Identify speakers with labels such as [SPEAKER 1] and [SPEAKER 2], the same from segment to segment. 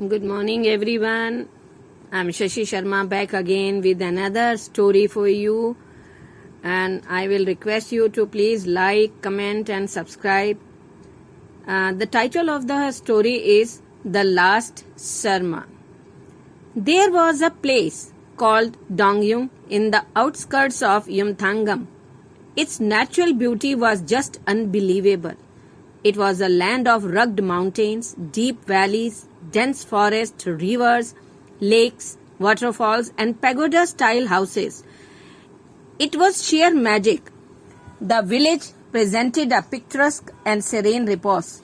[SPEAKER 1] Good morning, everyone. I'm Shashi Sharma back again with another story for you. And I will request you to please like, comment, and subscribe. The title of the story is The Last Sermon. There was a place called Dongyung in the outskirts of Yumthangam. Its natural beauty was just unbelievable. It was a land of rugged mountains, deep valleys, dense forests, rivers, lakes, waterfalls, and pagoda-style houses. It was sheer magic. The village presented a picturesque and serene repose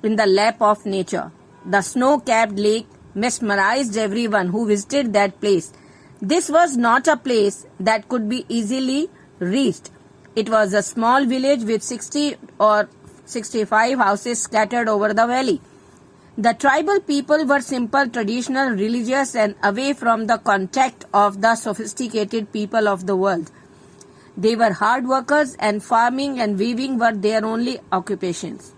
[SPEAKER 1] in the lap of nature. The snow-capped lake mesmerized everyone who visited that place. This was not a place that could be easily reached. It was a small village with 60 or 65 houses scattered over the valley. The tribal people were simple, traditional, religious, and away from the contact of the sophisticated people of the world. They were hard workers, and farming and weaving were their only occupations.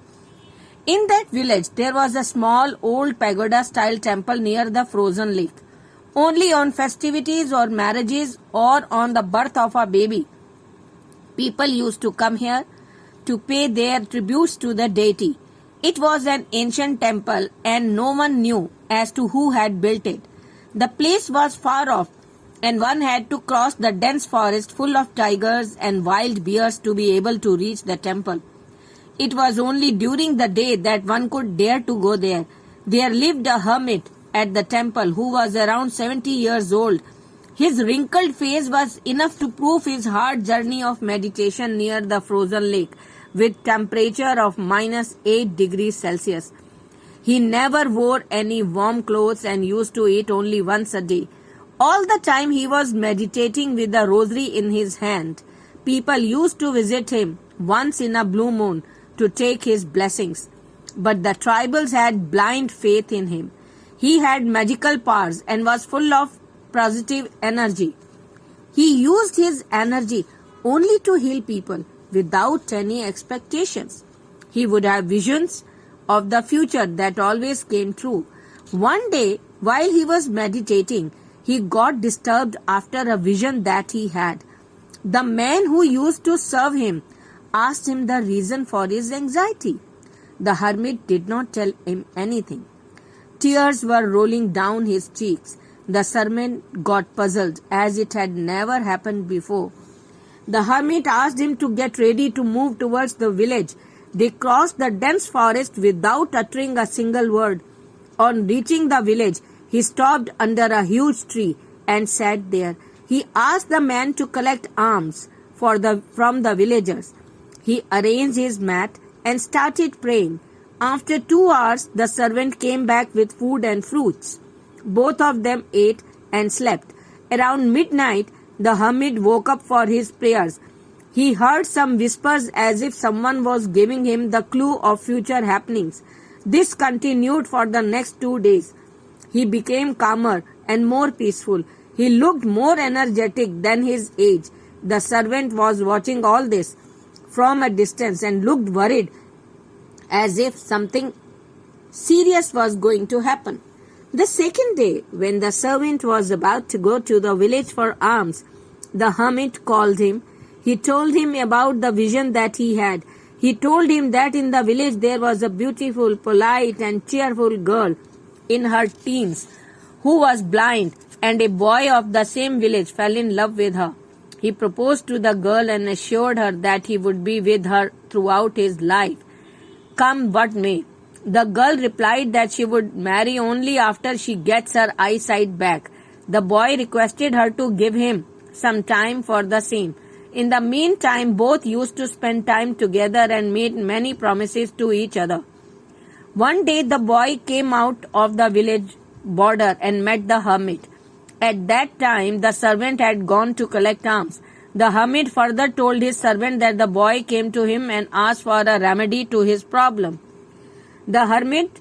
[SPEAKER 1] In that village, there was a small, old pagoda-style temple near the frozen lake. Only on festivities or marriages or on the birth of a baby, people used to come here to pay their tributes to the deity. It was an ancient temple and no one knew as to who had built it. The place was far off and one had to cross the dense forest full of tigers and wild bears to be able to reach the temple. It was only during the day that one could dare to go there. There lived a hermit at the temple who was around 70 years old. His wrinkled face was enough to prove his hard journey of meditation near the frozen lake with temperature of -8 degrees Celsius. He never wore any warm clothes and used to eat only once a day. All the time he was meditating with a rosary in his hand. People used to visit him once in a blue moon to take his blessings. But the tribals had blind faith in him. He had magical powers and was full of positive energy. He used his energy only to heal people without any expectations. He would have visions of the future that always came true. One day, while he was meditating, he got disturbed after a vision that he had. The man who used to serve him asked him the reason for his anxiety. The hermit did not tell him anything. Tears were rolling down his cheeks. The servant got puzzled, as it had never happened before. The hermit asked him to get ready to move towards the village. They crossed the dense forest without uttering a single word. On reaching the village, he stopped under a huge tree and sat there. He asked the man to collect alms from the villagers. He arranged his mat and started praying. After 2 hours, the servant came back with food and fruits. Both of them ate and slept. Around midnight, the hermit woke up for his prayers. He heard some whispers as if someone was giving him the clue of future happenings. This continued for the next 2 days. He became calmer and more peaceful. He looked more energetic than his age. The servant was watching all this from a distance and looked worried, as if something serious was going to happen. The second day, when the servant was about to go to the village for alms, the hermit called him. He told him about the vision that he had. He told him that in the village there was a beautiful, polite, and cheerful girl in her teens who was blind, and a boy of the same village fell in love with her. He proposed to the girl and assured her that he would be with her throughout his life, come what may. The girl replied that she would marry only after she gets her eyesight back. The boy requested her to give him some time for the same. In the meantime, both used to spend time together and made many promises to each other. One day, the boy came out of the village border and met the hermit. At that time, the servant had gone to collect alms. The hermit further told his servant that the boy came to him and asked for a remedy to his problem. The hermit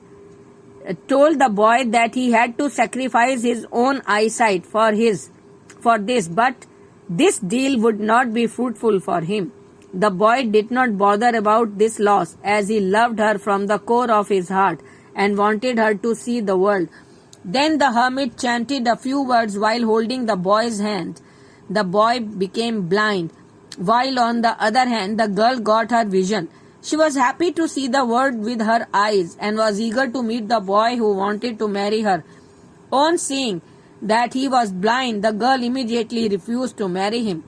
[SPEAKER 1] told the boy that he had to sacrifice his own eyesight for this, but this deal would not be fruitful for him. The boy did not bother about this loss, as he loved her from the core of his heart and wanted her to see the world. Then the hermit chanted a few words while holding the boy's hand. The boy became blind, while on the other hand the girl got her vision. She was happy to see the world with her eyes and was eager to meet the boy who wanted to marry her. On seeing that he was blind, the girl immediately refused to marry him.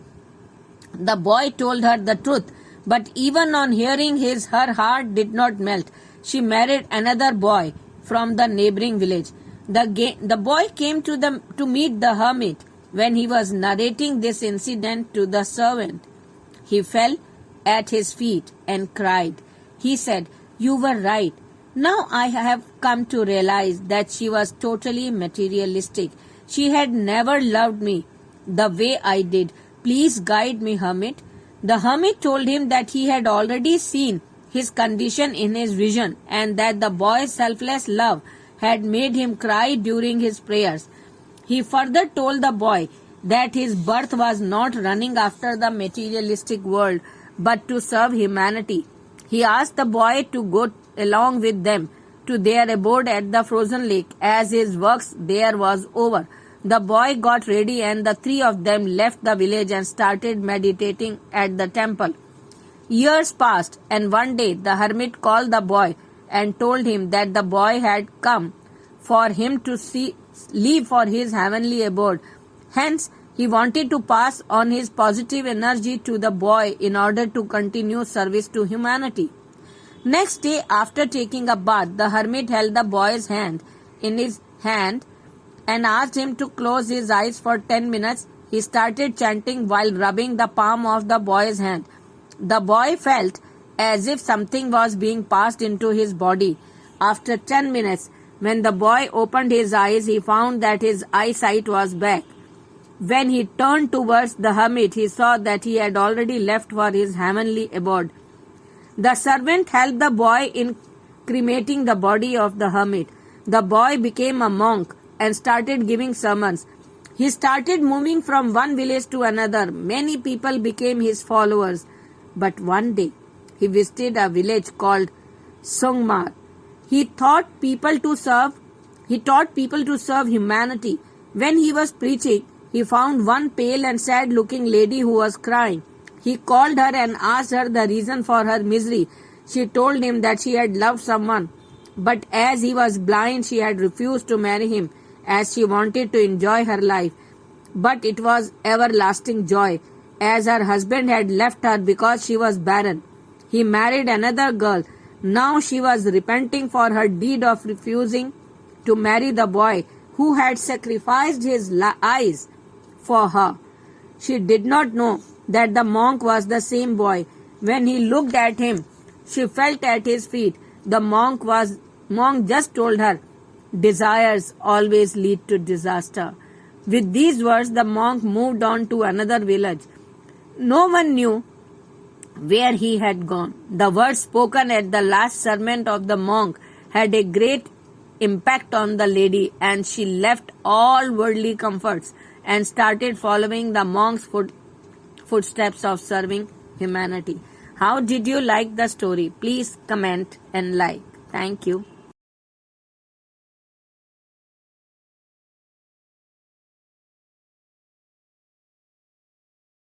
[SPEAKER 1] The boy told her the truth, but even on hearing his, her heart did not melt. She married another boy from the neighboring village. The boy came to meet the hermit. When he was narrating this incident to the servant, he fell at his feet and cried. He said, "You were right. Now I have come to realize that she was totally materialistic. She had never loved me the way I did. Please guide me, hermit." The hermit told him that he had already seen his condition in his vision and that the boy's selfless love had made him cry during his prayers. He further told the boy that his birth was not running after the materialistic world but to serve humanity. He asked the boy to go along with them to their abode at the frozen lake as his works there was over. The boy got ready and the three of them left the village and started meditating at the temple. Years passed, and one day the hermit called the boy and told him that the boy had come for him to leave for his heavenly abode. Hence, he wanted to pass on his positive energy to the boy in order to continue service to humanity. Next day, after taking a bath, the hermit held the boy's hand in his hand and asked him to close his eyes for 10 minutes. He started chanting while rubbing the palm of the boy's hand. The boy felt as if something was being passed into his body. After 10 minutes, when the boy opened his eyes, he found that his eyesight was back. When he turned towards the hermit, he saw that he had already left for his heavenly abode. The servant helped the boy in cremating the body of the hermit. The boy became a monk and started giving sermons. He started moving from one village to another. Many people became his followers. But one day, he visited a village called Sungmar. He taught people to serve humanity. When he was preaching, he found one pale and sad-looking lady who was crying. He called her and asked her the reason for her misery. She told him that she had loved someone, but as he was blind, she had refused to marry him as she wanted to enjoy her life. But it was everlasting joy, as her husband had left her because she was barren. He married another girl. Now she was repenting for her deed of refusing to marry the boy who had sacrificed his eyes for her. She did not know that the monk was the same boy. When he looked at him, she fell at his feet. The monk just told her, "Desires always lead to disaster." With these words, the monk moved on to another village. No one knew where he had gone. The words spoken at the last sermon of the monk had a great impact on the lady, and she left all worldly comforts and started following the monk's footsteps of serving humanity. How did you like the story? Please comment and like. Thank you.